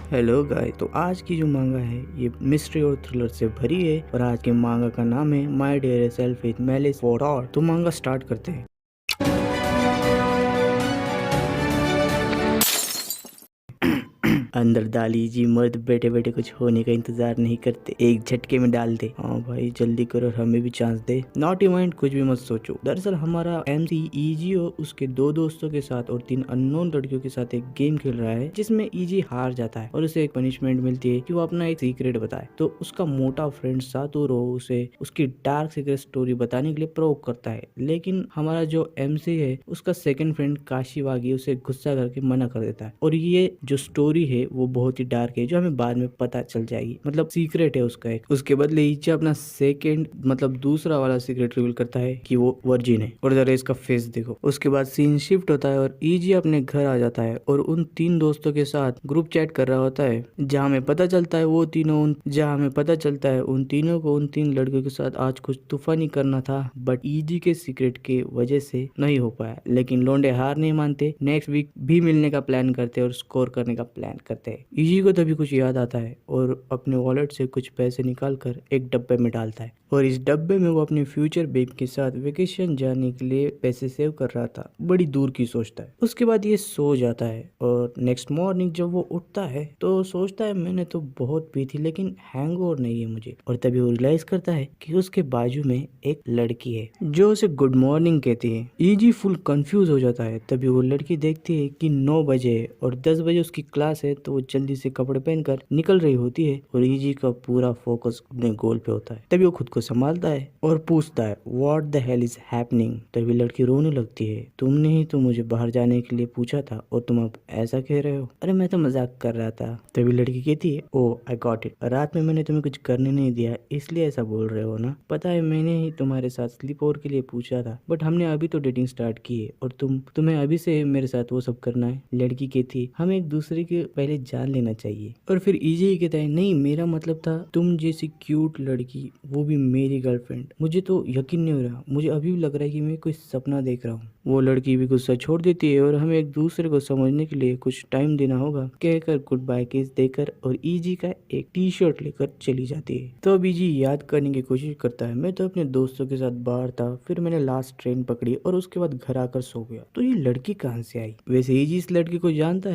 Hello guys, तो आज की जो मांगा है ये मिस्ट्री और थ्रिलर से भरी है और आज के मांगा का नाम है my dear self with malice for all. तो मांगा स्टार्ट करते हैं। अंदर डाली जी, मर्द बैठे बैठे कुछ होने का इंतजार नहीं करते, एक झटके में डाल दे। हाँ भाई जल्दी करो और हमें भी चांस दे। नॉटी माइंड, कुछ भी मत सोचो। दरअसल हमारा एमसी ईजी उसके दो दोस्तों के साथ और 3 अननोन लड़कियों के साथ एक गेम खेल रहा है जिसमें ईजी हार जाता है और उसे एक पनिशमेंट मिलती है कि वो अपना एक सीक्रेट बताए। तो उसका मोटा फ्रेंड सातोरो उसे उसकी डार्क सीक्रेट स्टोरी बताने के लिए प्रोवोक करता है, लेकिन हमारा जो एमसी है उसका सेकंड फ्रेंड काशीवागी उसे गुस्सा करके मना कर देता है। और ये जो स्टोरी है वो बहुत ही डार्क है जो हमें बाद में पता चल जाएगी, मतलब सीक्रेट है उसका एक। उसके बदले ईची अपना सेकंड मतलब दूसरा वाला सीक्रेट रिवील करता है कि वो वर्जिन है। और जरा इसका फेस देखो। उसके बाद सीन शिफ्ट होता है और ईजी अपने घर आ जाता है और उन 3 दोस्तों के साथ ग्रुप चैट कर रहा होता है जहाँ हमें पता चलता है वो तीनों उन तीनों को उन 3 लड़कियों के साथ आज कुछ तूफानी करना था, बट ईजी के सीक्रेट के वजह से नहीं हो पाया। लेकिन लोंडे हार नहीं मानते, नेक्स्ट वीक भी मिलने का प्लान करते और स्कोर करने का प्लान करते हैं। ईजी को तभी कुछ याद आता है और अपने वॉलेट से कुछ पैसे निकालकर एक डब्बे में डालता है और इस डब्बे में वो अपने फ्यूचर बेब के साथ वेकेशन जाने के लिए पैसे सेव कर रहा था। बड़ी दूर की सोचता है। उसके बाद ये सो जाता है और नेक्स्ट मॉर्निंग जब वो उठता है तो सोचता है मैंने तो बहुत पी थी लेकिन हैंगओवर नहीं है मुझे। और तभी वो रियलाइज करता है कि उसके बाजू में एक लड़की है जो उसे गुड मॉर्निंग कहती है। ईजी फुल कंफ्यूज हो जाता है। तभी वो लड़की देखती है कि 9 बजे है और 10 बजे उसकी क्लास है, तो वो जल्दी से कपड़े पहनकर निकल रही होती है और ईजी का पूरा फोकस अपने गोल पे होता है। तभी वो खुद को संभालता है और पूछता है what the hell is happening. तभी लड़की रोने लगती है, तुमने ही तो मुझे बाहर जाने के लिए पूछा था और तुम अब ऐसा कह रहे हो। अरे मैं तो मजाक कर रहा था। तभी लड़की कहती है ओ आई गॉट इट, रात में मैंने तुम्हें कुछ करने नहीं दिया इसलिए ऐसा बोल रहे हो ना। पता है मैंने ही तुम्हारे साथ स्लीप ओवर के लिए पूछा था, बट हमने अभी तो डेटिंग स्टार्ट की है और तुम्हें अभी से मेरे साथ वो सब करना है। लड़की कहती हम एक दूसरे के पहले जान लेना चाहिए। और फिर ईजी कहता है नहीं, मेरा मतलब था तुम जैसी क्यूट लड़की, वो भी मेरी गर्लफ्रेंड। मुझे तो यकीन नहीं हो रहा, मुझे अभी भी लग रहा है कि मैं कोई सपना देख रहा हूँ। वो लड़की भी गुस्सा छोड़ देती है और हमें एक दूसरे को समझने के लिए कुछ टाइम देना होगा कहकर गुड बाय किस देकर और ईजी का एक टी शर्ट लेकर चली जाती है। तो अब ईजी याद करने की कोशिश करता है मैं तो अपने दोस्तों के साथ बाहर था, फिर मैंने लास्ट ट्रेन पकड़ी और उसके बाद घर आकर सो गया। तो ये लड़की कहाँ से आई? वैसे ईजी इस लड़की को जानता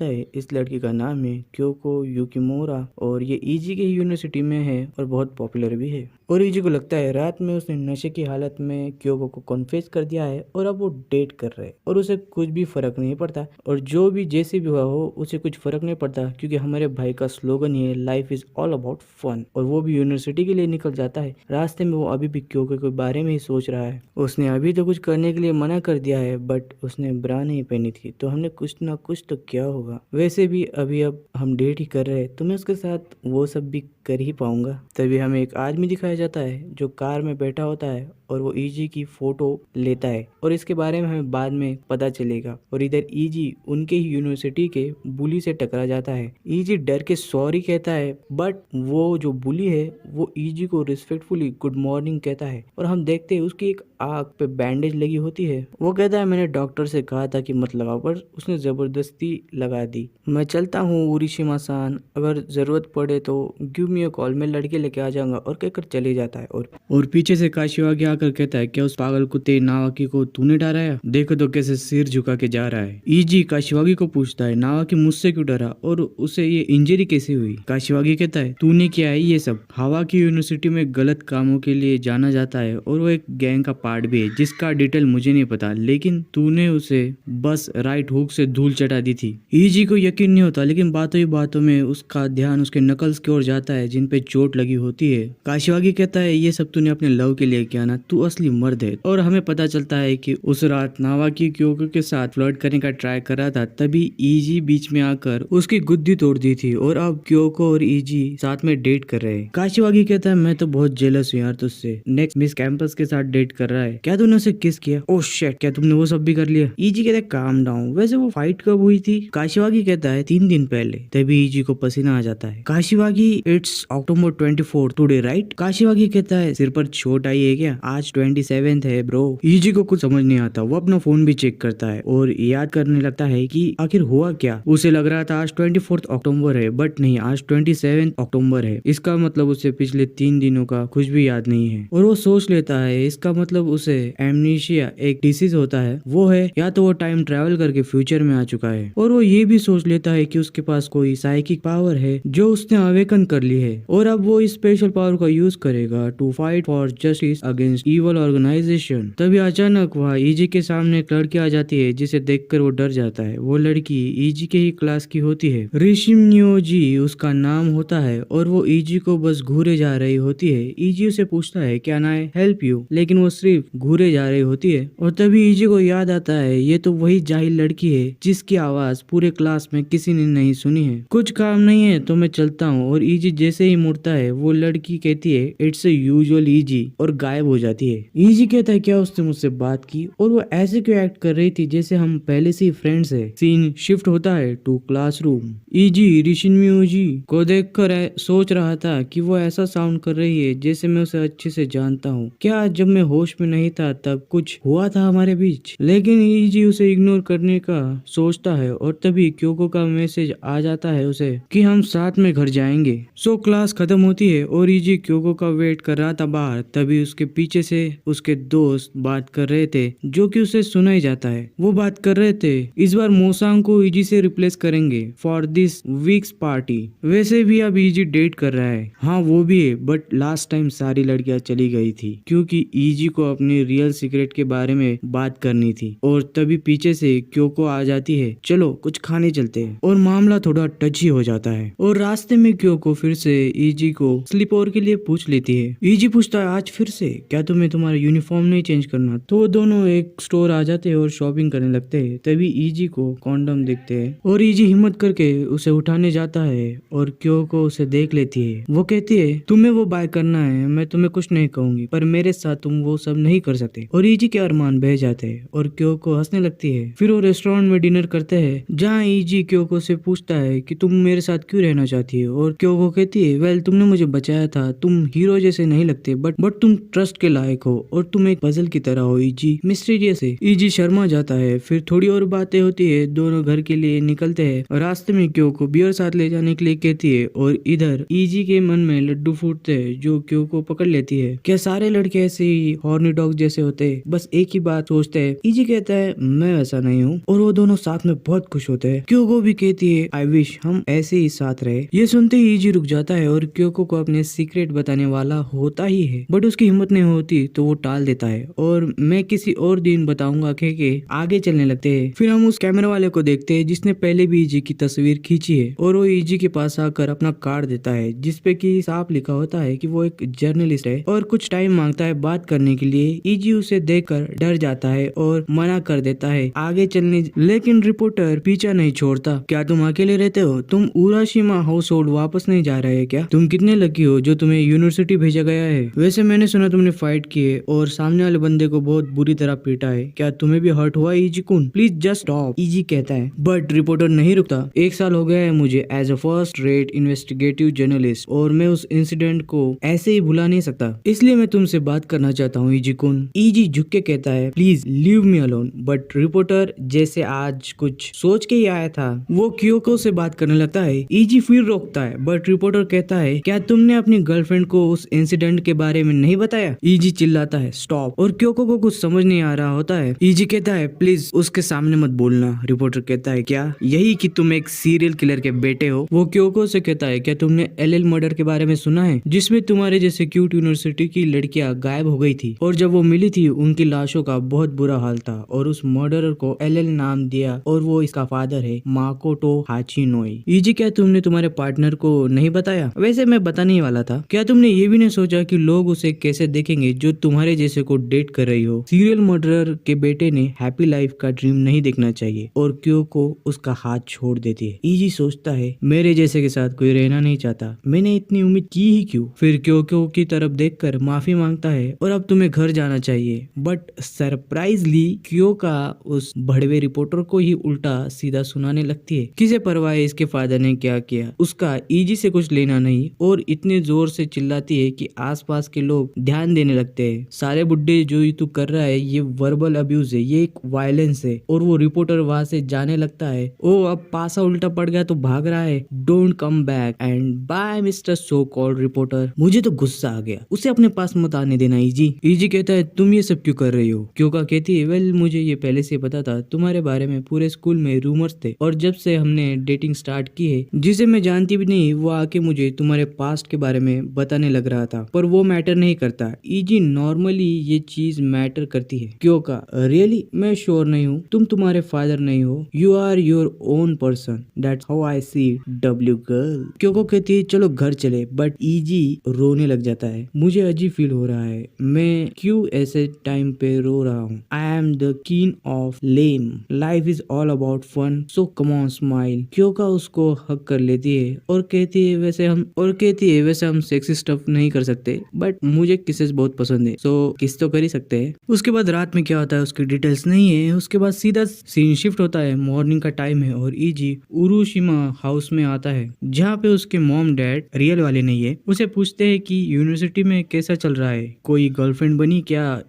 है। इस लड़की का नाम है क्योको युकिमोरा और ये ईजी के यूनिवर्सिटी में है और बहुत पॉपुलर भी है। और ईजी को लगता है रात में उसने नशे की हालत में क्योको को कॉन्फेस कर दिया है और अब वो डेट कर रहे हैं और उसे कुछ भी फर्क नहीं पड़ता। और जो भी जैसे भी हुआ हो उसे कुछ फर्क नहीं पड़ता क्योंकि हमारे भाई का स्लोगन ही है life is all about fun. और वो भी यूनिवर्सिटी के लिए निकल जाता है। रास्ते में वो अभी भी क्योको के बारे में ही सोच रहा है। उसने अभी तो कुछ करने के लिए मना कर दिया है, बट उसने ब्रा नहीं पहनी थी तो हमने कुछ ना कुछ तो क्या होगा। वैसे भी अभी अब हम डेट ही कर रहे हैं तो मैं उसके साथ वो सब भी कर ही पाऊंगा। तभी हमें एक आदमी दिखाया जाता है जो कार में बैठा होता है और वो ईजी की फोटो लेता है और इसके बारे में हमें बाद में पता चलेगा। और इधर ईजी उनके ही यूनिवर्सिटी के बुली से टकरा जाता है। ईजी डर के सॉरी कहता है, बट वो जो बुली है वो ईजी को रिस्पेक्टफुली गुड मॉर्निंग कहता है और हम देखते हैं उसकी एक आंख पे बैंडेज लगी होती है। वो कहता है मैंने डॉक्टर से कहा था कि मत लगाओ, पर उसने जबरदस्ती लगा दी। मैं चलता हूँ उरिशिमा-सान, अगर जरूरत पड़े तो गिव मी अ कॉल, मैं लड़के लेके आ जाऊंगा। और कहकर चले जाता है। और पीछे से काशिवागी आकर कहता है क्या उस पागल कुत्ते नावाकी को तूने डराया? देखो तो कैसे सिर झुका के जा रहा है। ईजी काशिवागी को पूछता है नावाकी मुझसे क्यों डरा और उसे ये इंजरी कैसे हुई? काशिवागी कहता है तूने किया है ये सब। हवा की यूनिवर्सिटी में गलत कामों के लिए जाना जाता है और वो एक गैंग का पार्ट भी है जिसका डिटेल मुझे नहीं पता, लेकिन तूने उसे बस राइट हुक से धूल चटा दी थी। ईजी को यकीन नहीं होता, लेकिन बातों ही बातों में उसका ध्यान उसके नकल्स की ओर जाता है जिन पे चोट लगी होती है। काशिवागी कहता है ये सब तूने अपने लव के लिए किया ना, तू असली मर्द है। और हमें पता चलता है कि उस रात नावाकी क्योको के साथ फ्लर्ट करने का ट्राई कर रहा था, तभी ईजी बीच में आकर उसकी गुद्दी तोड़ दी थी और अब क्योको और ईजी साथ में डेट कर रहे हैं। काशिवागी कहता है मैं तो बहुत जेलस हूँ यार तुझसे, नेक्स्ट मिस कैंपस के साथ डेट कर रहा है। क्या तूने उसे किस किया? ओह शिट, क्या तुमने वो सब भी कर लिया? ईजी कहता है काम डाउन, वैसे वो फाइट कब हुई थी? काशिवागी कहता है 3 दिन पहले। तभी ईजी को पसीना आ जाता है। Kashiwagi it's it's October 24 today right. Kashiwagi कहता है सिर पर चोट आई है क्या? आज 27 है ब्रो। ईजी को कुछ समझ नहीं आता, वो अपना फोन भी चेक करता है और याद करने लगता है कि आखिर हुआ क्या। उसे लग रहा था आज 24 अक्टूबर है, बट नहीं, आज 27 अक्टूबर है। इसका मतलब उसे पिछले 3 दिनों का कुछ भी याद नहीं है और वो सोच लेता है इसका मतलब उसे एमनीशिया एक डिसीज होता है, वो है या तो वो टाइम ट्रेवल करके फ्यूचर में आ चुका है। और वो ये भी सोच लेता है कि उसके पास कोई साइकिक पावर है जो उसने अवेकन कर ली है और अब वो इस स्पेशल पावर का यूज करेगा to fight for justice against evil organisation. तभी अचानक वहाँ ईजी के सामने एक लड़की आ जाती है जिसे देखकर वो डर जाता है। वो लड़की ईजी के ही क्लास की होती है, रिशिम्योजी उसका नाम होता है और वो ईजी को बस घूरे जा रही होती है। ईजी उसे पूछता है कैन आई हेल्प यू, लेकिन वो सिर्फ घूरे जा रही होती है। और तभी ईजी को याद आता है ये तो वही जाहिल लड़की है जिसकी आवाज पूरे क्लास में किसी ने नहीं सुनी है। कुछ काम नहीं है तो मैं चलता हूँ। और ईजी जैसे ही मुड़ता है वो लड़की कहती है इट्स यूजुअल ईजी और गायब हो जाती है। ईजी कहता है क्या उसने मुझसे बात की और वो ऐसे क्यों एक्ट कर रही थी जैसे हम पहले से ही फ्रेंड्स है। सीन शिफ्ट होता है टू क्लासरूम। ईजी रिशिम्योजी को देखकर सोच रहा था कि वो ऐसा साउंड कर रही है जैसे मैं उसे अच्छे से जानता हूँ। क्या जब मैं होश में नहीं था तब कुछ हुआ था हमारे बीच? लेकिन ईजी उसे इग्नोर करने का सोचता है और तभी क्योको का मैसेज आ जाता है उसे कि हम साथ में घर जाएंगे। सो क्लास खत्म होती है और ईजी क्योको का वेट कर रहा था बाहर। तभी उसके पीछे से उसके दोस्त बात कर रहे थे जो कि उसे सुना ही जाता है। वो बात कर रहे थे इस बार मोसांग को ईजी से रिप्लेस करेंगे फॉर दिस वीक्स पार्टी। वैसे भी अब ईजी डेट कर रहा है, हाँ वो भी है, बट लास्ट टाइम सारी लड़कियां चली गई थी क्योंकि ईजी को अपनी रियल सीक्रेट के बारे में बात करनी थी। और तभी पीछे से क्योको आ जाती है, चलो कुछ खाने चलते हैं। और मामला थोड़ा टची हो जाता है और रास्ते में क्योको फिर से ईजी को स्लीप ओवर के लिए पूछ लेती है। ईजी पूछता है आज फिर से, क्या तुम्हें तुम्हारा यूनिफॉर्म नहीं चेंज करना? तो वो दोनों एक स्टोर आ जाते हैं और शॉपिंग करने लगते हैं। तभी ईजी को कॉन्डम दिखते हैं और ईजी हिम्मत करके उसे उठाने जाता है और क्योको उसे देख लेती है। वो कहती है तुम्हें वो बाय करना है, मैं तुम्हें कुछ नहीं कहूंगी, पर मेरे साथ तुम वो सब नहीं कर सकते। और ईजी के अरमान बह जाते हैं और क्योको हंसने लगती है। फिर वो रेस्टोरेंट में डिनर करते हैं जहाँ ईजी क्योको से पूछता है कि तुम मेरे साथ क्यों रहना चाहती हो। और क्योको कहती है वेल तुमने मुझे बचाया था, तुम हीरो जैसे नहीं लगते बट तुम ट्रस्ट के लायक हो और तुम एक पजल की तरह हो ईजी, मिस्टीरियस है। ईजी शर्मा जाता है। फिर थोड़ी और बातें होती है, दोनों घर के लिए निकलते हैं। रास्ते में क्योको बियर साथ ले जाने के लिए कहती है और इधर ईजी के मन में लड्डू फूटते हैं जो क्योको पकड़ लेती है। क्या सारे लड़के ऐसे ही हॉर्नी डॉग जैसे होते हैं, बस एक ही बात सोचते हैं? ईजी कहता है मैं वैसा नहीं हूँ और वो दोनों साथ में बहुत खुश होते हैं। क्योको भी कहती है आई विश हम ऐसे ही साथ रहे। ये सुनते ही ईजी रुक जाता है और क्योको को अपने सीक्रेट बताने वाला होता ही है, बट उसकी हिम्मत नहीं होती तो वो टाल देता है और मैं किसी और दिन बताऊंगा कह के आगे चलने लगते हैं। फिर हम उस कैमरा वाले को देखते हैं जिसने पहले भी ईजी की तस्वीर खींची है और वो ईजी के पास आकर अपना कार्ड देता है जिसपे कि साफ लिखा होता है कि वो एक जर्नलिस्ट है और कुछ टाइम मांगता है बात करने के लिए। ईजी उसे देखकर डर जाता है और मना कर देता है आगे चलने, लेकिन रिपोर्टर पीछा नहीं छोड़ता। क्या तुम अकेले रहते हो? तुम उराशिमा हाउस होल्ड वापस नहीं जा रहे क्या? तुम कितने लकी हो जो तुम्हें यूनिवर्सिटी भेजा गया है। वैसे मैंने सुना तुमने फाइट की है और सामने वाले बंदे को बहुत बुरी तरह पीटा है, क्या तुम्हें भी हर्ट हुआ ईजी कुन? प्लीज जस्ट स्टॉप, ईजी कहता है। बट रिपोर्टर नहीं रुकता। 1 साल हो गया है मुझे as a first rate investigative journalist और मैं उस इंसिडेंट को ऐसे ही भुला नहीं सकता, इसलिए मैं तुमसे बात करना चाहता हूँ ईजी कुन। ईजी झुक के कहता है please leave me alone. But reporter जैसे आज कुछ सोच के ही आया था वो क्योको से बात करने लगता है। ईजी फिर रोकता है बट रिपोर्टर कहता है क्या तुमने अपनी गर्लफ्रेंड को उस इंसिडेंट के बारे में नहीं बताया? ईजी चिल्लाता है स्टॉप और क्योको को कुछ समझ नहीं आ रहा होता है। ईजी कहता है प्लीज उसके सामने मत बोलना। रिपोर्टर कहता है क्या यही कि तुम एक सीरियल किलर के बेटे हो? वो क्योको से कहता है क्या तुमने एलएल मर्डर के बारे में सुना है जिसमें तुम्हारे जैसे क्यूट यूनिवर्सिटी की लड़कियां गायब हो गई थी और जब वो मिली थी उनकी लाशों का बहुत बुरा हाल था और उस मर्डरर को एलएल नाम दिया और वो इसका फादर है माकोटो हाचिनोई। ईजी क्या तुमने तुम्हारे पार्टनर को नहीं बताया? वैसे मैं बताने ही वाला था। क्या तुमने ये भी नहीं सोचा कि लोग उसे कैसे देखेंगे जो तुम्हारे जैसे को डेट कर रही हो? सीरियल मर्डरर के बेटे ने हैप्पी लाइफ का ड्रीम नहीं देखना चाहिए। और क्योको उसका हाथ छोड़ देती है। ईजी सोचता है मेरे जैसे के साथ कोई रहना नहीं चाहता, मैंने इतनी उम्मीद की ही क्यों? फिर क्योको की तरफ देखकर माफी मांगता है और अब तुम्हें घर जाना चाहिए। बट सरप्राइजली क्योका उस भड़वे रिपोर्टर को ही उल्टा सीधा सुनाने लगती है। किसे परवाह है इसके फादर ने क्या किया, उसका ईजी से कुछ लेना नहीं और इतने जोर से चिल्लाती है कि आसपास के लोग ध्यान देने लगते हैं। सारे बुड्ढे जो ये तू कर रहा है ये वर्बल अब्यूज है, ये एक वायलेंस है। और वो रिपोर्टर वहां से जाने लगता है। ओ अब पासा उल्टा पड़ गया तो भाग रहा है, don't come back and bye mister so called reporter. मुझे तो गुस्सा आ गया, उसे अपने पास मत आने देना इजी। इजी कहता है तुम ये सब क्यों कर रही हो? क्योंकि कहती है वेल मुझे ये पहले से पता था, तुम्हारे बारे में पूरे स्कूल में रूमर्स थे और जब से हमने डेटिंग स्टार्ट की है जिसे मैं जानती भी नहीं वो आके मुझे तुम्हारे पास्ट के बारे में बताने लग रहा था, पर वो मैटर नहीं करता। इजी नॉर्मली ये चीज मैटर करती है। क्यों का रियली मैं श्योर नहीं हूँ, तुम तुम्हारे फादर नहीं हो, you are your own person, that's how I see W girl. क्यों कहती है चलो घर चले, बट इजी रोने लग जाता है। मुझे अजीब फील हो रहा है, मैं क्यों ऐसे टाइम पे रो रहा हूँ। I am the king of lame, life is all about fun, so come on smile. क्यों का उसको हक कर लेती है और कहती है वैसे हम सेक्सी स्टफ नहीं कर सकते, बट मुझे किसेस बहुत पसंद है, सो किस तो कर ही सकते हैं। उसके बाद रात में क्या होता है उसकी डिटेल्स नहीं है। उसके बाद सीधा सीन शिफ्ट होता है, मॉर्निंग का टाइम है और इजी उरुशिमा हाउस में आता है जहाँ पे उसके मॉम डैड रियल वाले नहीं है। उसे पूछते हैं कि यूनिवर्सिटी में कैसा चल रहा है, कोई गर्लफ्रेंड बनी क्या?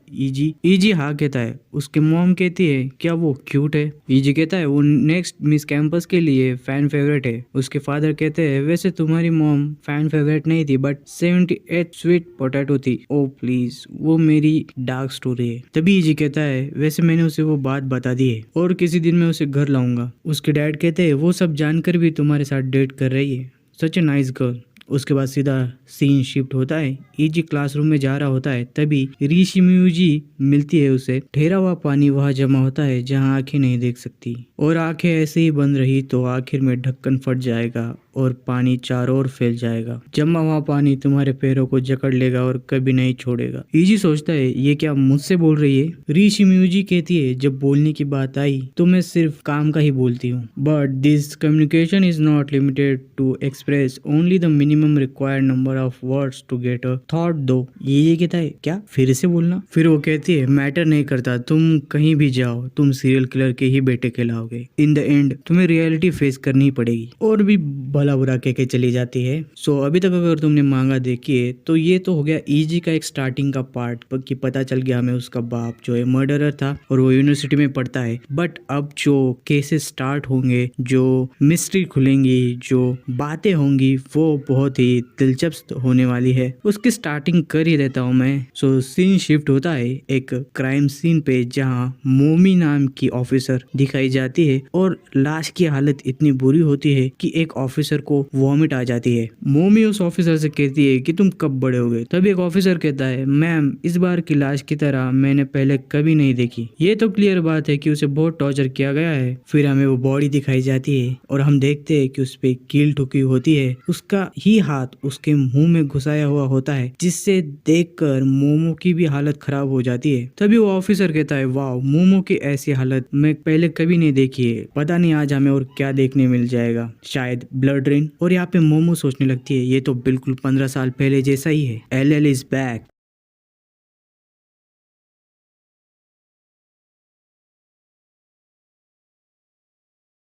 इजी हाँ कहता है। उसके मॉम कहती है क्या वो क्यूट है? इजी कहता है वो नेक्स्ट मिस कैंपस के लिए फैन फेवरेट है। उसके फादर कहते हैं वैसे तुम्हारी मॉम फैन फेवरेट नहीं थी, बट 78 स्वीट पोटैटो थी। ओ प्लीज वो मेरी डार्क स्टोरी है। तभी इजी कहता है वैसे मैंने उसे वो बात बता दी है और किसी दिन मैं उसे घर लाऊंगा। उसके डैड कहते हैं वो सब जानकर भी तुम्हारे साथ डेट कर रही है, सच ए नाइस गर्ल। उसके बाद सीधा सीन शिफ्ट होता है, इजी क्लासरूम में जा रहा होता है तभी ऋषिम्यूजी मिलती है उसे। ठहरा हुआ पानी वहां जमा होता है जहां आंखें नहीं देख सकती और आंखें ऐसे ही बंद रही तो आखिर में ढक्कन फट जाएगा और पानी चारों ओर फैल जाएगा। जमा हुआ पानी तुम्हारे पैरों को जकड़ लेगा और कभी नहीं छोड़ेगा। इजी सोचता है ये क्या मुझसे बोल रही है? ऋषिम्यूजी कहती है जब बोलने की बात आई तो मैं सिर्फ काम का ही बोलती हूँ, but this communication is not limited to express only the minimum required number of words to get a thought दो। ये कहता है क्या फिर से बोलना? फिर वो कहती है मैटर नहीं करता, तुम कहीं भी जाओ तुम सीरियल किलर के ही बेटे कहलाओगे। इन द एंड तुम्हें रियलिटी फेस करनी पड़ेगी। और भी भला बुरा कह के चली जाती है। सो अभी तक अगर तुमने मांगा देखी है तो ये तो हो गया इजी का एक स्टार्टिंग का पार्ट कि पता चल गया हमें उसका बाप जो है मर्डरर था और वो यूनिवर्सिटी में पढ़ता है। बट अब जो केसेस स्टार्ट होंगे, जो मिस्ट्री खुलेंगी, जो बातें होंगी वो बहुत ही दिलचस्प होने वाली है। उसकी स्टार्टिंग कर ही देता हूँ मैं। सो सीन शिफ्ट होता है एक क्राइम सीन पे जहाँ मोमी नाम की ऑफिसर दिखाई जाती है और लाश की हालत इतनी बुरी होती है कि एक ऑफिसर को वॉमिट आ जाती है। मोमी उस ऑफिसर से कहती है कि तुम कब बड़े हो गए? तभी एक ऑफिसर कहता है मैम इस बार की लाश की तरह मैंने पहले कभी नहीं देखी। ये तो क्लियर बात है कि उसे बहुत टॉर्चर किया गया है। फिर हमें वो बॉडी दिखाई जाती है और हम देखते हैं कि उस पे कील ठुकी होती है। उसका ही हाथ उसके मुंह में घुसाया हुआ होता है जिससे देखकर मोमो की भी हालत खराब हो जाती है। तभी वो ऑफिसर कहता है वाह मोमो की ऐसी हालत मैं पहले कभी नहीं देखी है, पता नहीं आज हमें और क्या देखने मिल जाएगा, शायद ब्लड रेन। और यहाँ पे मोमो सोचने लगती है ये तो बिल्कुल 15 साल पहले जैसा ही है। L is back.